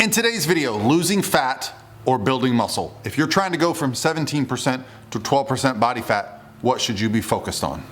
In today's video, losing fat or building muscle. If you're trying to go from 17% to 12% body fat, what should you be focused on?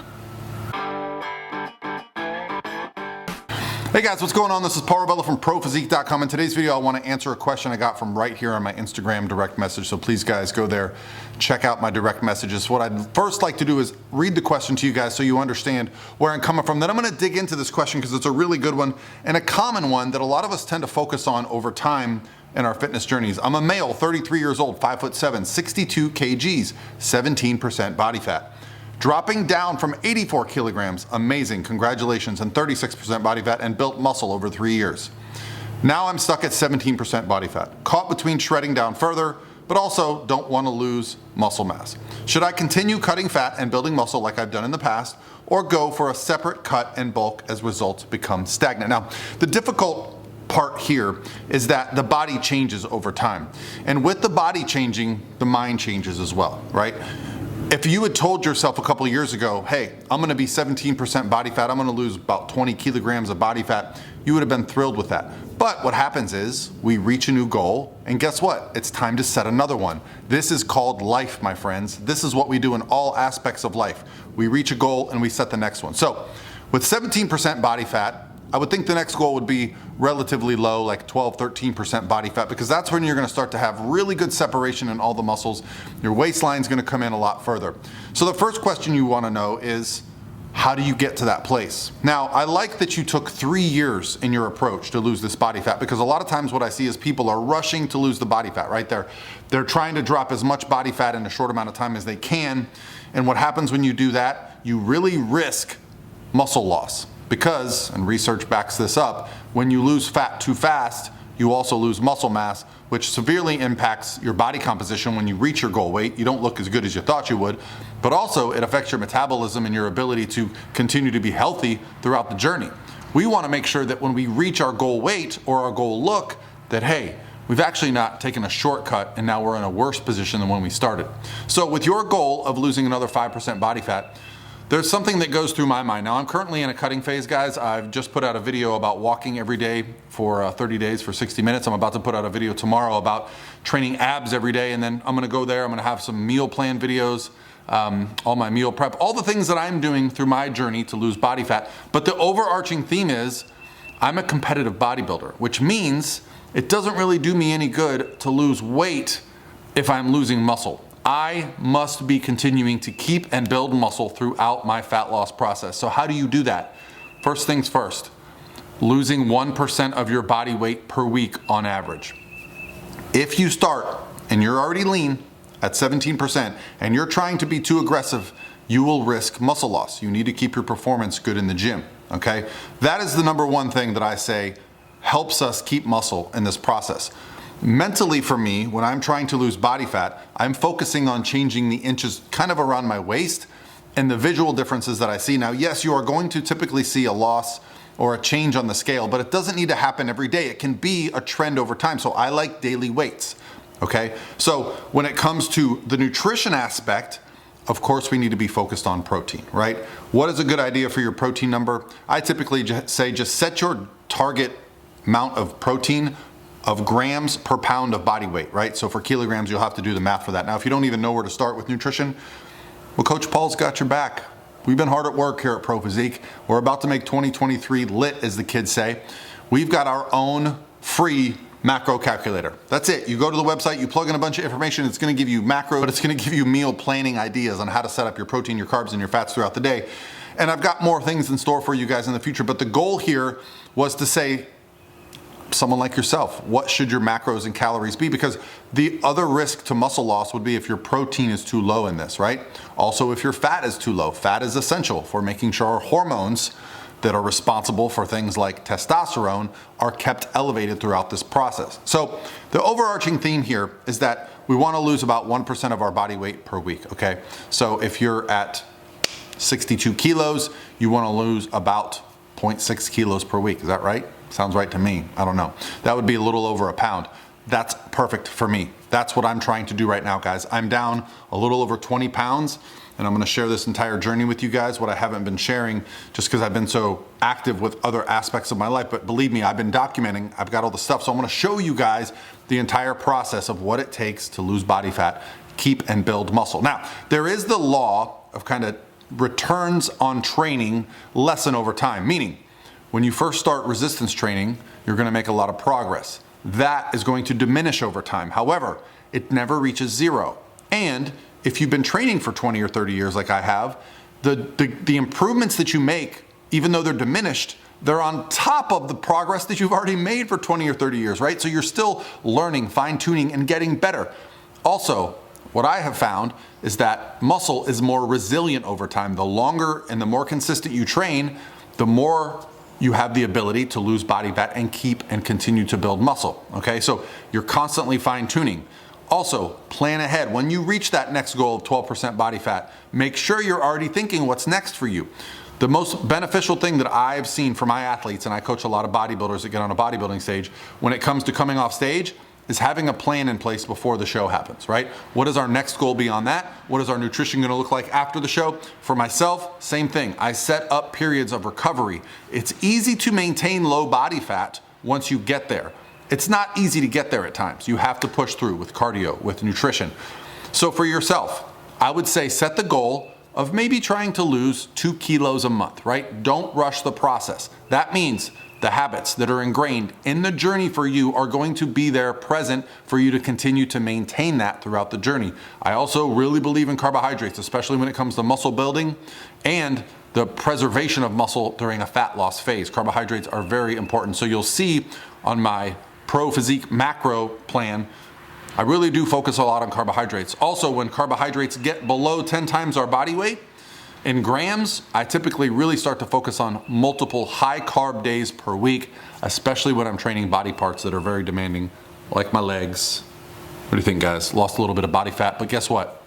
Hey guys, what's going on? This is Paul Rebello from ProPhysique.com. In today's video, I want to answer a question I got from right here on my Instagram direct message. So please guys, go there, check out my direct messages. What I'd first like to do is read the question to you guys so you understand where I'm coming from. Then I'm going to dig into this question because it's a really good one and a common one that a lot of us tend to focus on over time in our fitness journeys. I'm a male, 33 years old, 5'7", 62 kgs, 17% body fat. Dropping down from 84 kilograms, amazing, congratulations, and 36% body fat and built muscle over 3 years. Now I'm stuck at 17% body fat, caught between shredding down further, but also don't want to lose muscle mass. Should I continue cutting fat and building muscle like I've done in the past, or go for a separate cut and bulk as results become stagnant? Now, the difficult part here is that the body changes over time. And with the body changing, the mind changes as well, right? If you had told yourself a couple of years ago, hey, I'm gonna be 17% body fat, I'm gonna lose about 20 kilograms of body fat, you would have been thrilled with that. But what happens is we reach a new goal, and guess what? It's time to set another one. This is called life, my friends. This is what we do in all aspects of life. We reach a goal and we set the next one. So with 17% body fat, I would think the next goal would be relatively low, like 12, 13% body fat, because that's when you're gonna start to have really good separation in all the muscles. Your waistline's gonna come in a lot further. So the first question you wanna know is, how do you get to that place? Now, I like that you took 3 years in your approach to lose this body fat, because a lot of times what I see is people are rushing to lose the body fat, right? They're trying to drop as much body fat in a short amount of time as they can. And what happens when you do that, you really risk muscle loss. Because, and research backs this up, when you lose fat too fast, you also lose muscle mass, which severely impacts your body composition. When you reach your goal weight, you don't look as good as you thought you would, but also it affects your metabolism and your ability to continue to be healthy throughout the journey. We want to make sure that when we reach our goal weight or our goal look, that hey, we've actually not taken a shortcut and now we're in a worse position than when we started. So with your goal of losing another 5% body fat, there's something that goes through my mind. Now, I'm currently in a cutting phase, guys. I've just put out a video about walking every day for 30 days for 60 minutes. I'm about to put out a video tomorrow about training abs every day, and then I'm gonna go there. I'm gonna have some meal plan videos, all my meal prep, all the things that I'm doing through my journey to lose body fat. But the overarching theme is, I'm a competitive bodybuilder, which means it doesn't really do me any good to lose weight if I'm losing muscle. I must be continuing to keep and build muscle throughout my fat loss process. So how do you do that? First things first, losing 1% of your body weight per week on average. If you start and you're already lean at 17% and you're trying to be too aggressive, you will risk muscle loss. You need to keep your performance good in the gym, okay? That is the number one thing that I say helps us keep muscle in this process. Mentally for me, when I'm trying to lose body fat, I'm focusing on changing the inches kind of around my waist and the visual differences that I see. Now, yes, you are going to typically see a loss or a change on the scale, but it doesn't need to happen every day. It can be a trend over time. So I like daily weights, okay? So when it comes to the nutrition aspect, of course, we need to be focused on protein, right? What is a good idea for your protein number? I typically say just set your target amount of protein of grams per pound of body weight, right? So for kilograms, you'll have to do the math for that. Now, if you don't even know where to start with nutrition, well, Coach Paul's got your back. We've been hard at work here at ProPhysique. We're about to make 2023 lit, as the kids say. We've got our own free macro calculator. That's it. You go to the website, you plug in a bunch of information, it's gonna give you macro, but it's gonna give you meal planning ideas on how to set up your protein, your carbs, and your fats throughout the day. And I've got more things in store for you guys in the future, but the goal here was to say, someone like yourself, what should your macros and calories be? Because the other risk to muscle loss would be if your protein is too low in this, right? Also, if your fat is too low. Fat is essential for making sure our hormones that are responsible for things like testosterone are kept elevated throughout this process. So the overarching theme here is that we want to lose about 1% of our body weight per week, okay? So if you're at 62 kilos, you want to lose about 0.6 kilos per week. Is that right? Sounds right to me. I don't know. That would be a little over a pound. that's perfect for me. That's what I'm trying to do right now, guys. I'm down a little over 20 pounds, and I'm gonna share this entire journey with you guys, what I haven't been sharing just because I've been so active with other aspects of my life. But believe me, I've been documenting, I've got all the stuff. So I'm gonna show you guys the entire process of what it takes to lose body fat, keep and build muscle. Now, there is the law of kind of returns on training lessen over time, meaning when you first start resistance training, you're gonna make a lot of progress. That is going to diminish over time. However, it never reaches zero. And if you've been training for 20 or 30 years like I have, the improvements that you make, even though they're diminished, they're on top of the progress that you've already made for 20 or 30 years, right? So you're still learning, fine-tuning, and getting better. Also, what I have found is that muscle is more resilient over time. The longer and the more consistent you train, the more you have the ability to lose body fat and keep and continue to build muscle, okay? So you're constantly fine-tuning. Also, plan ahead. When you reach that next goal of 12% body fat, make sure you're already thinking what's next for you. The most beneficial thing that I've seen for my athletes, and I coach a lot of bodybuilders that get on a bodybuilding stage, when it comes to coming off stage, is having a plan in place before the show happens, right? What is our next goal beyond that? What is our nutrition gonna look like after the show? For myself, same thing. I set up periods of recovery. It's easy to maintain low body fat once you get there. It's not easy to get there at times. You have to push through with cardio, with nutrition. So for yourself, I would say set the goal of maybe trying to lose 2 kilos a month, right? Don't rush the process. That means the habits that are ingrained in the journey for you are going to be there present for you to continue to maintain that throughout the journey. I also really believe in carbohydrates, especially when it comes to muscle building and the preservation of muscle during a fat loss phase. Carbohydrates are very important. So you'll see on my Pro Physique macro plan, I really do focus a lot on carbohydrates. Also, when carbohydrates get below 10 times our body weight, in grams, I typically really start to focus on multiple high carb days per week, especially when I'm training body parts that are very demanding, like my legs. What do you think, guys? Lost a little bit of body fat, but guess what?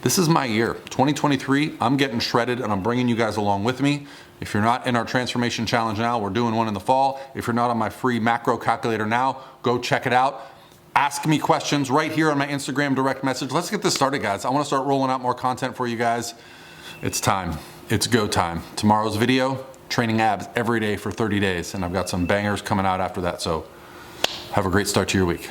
This is my year, 2023. I'm getting shredded and I'm bringing you guys along with me. If you're not in our transformation challenge now, we're doing one in the fall. If you're not on my free macro calculator now, go check it out. Ask me questions right here on my Instagram direct message. Let's get this started, guys. I want to start rolling out more content for you guys. It's time. It's go time. Tomorrow's video, training abs every day for 30 days. And I've got some bangers coming out after that. So have a great start to your week.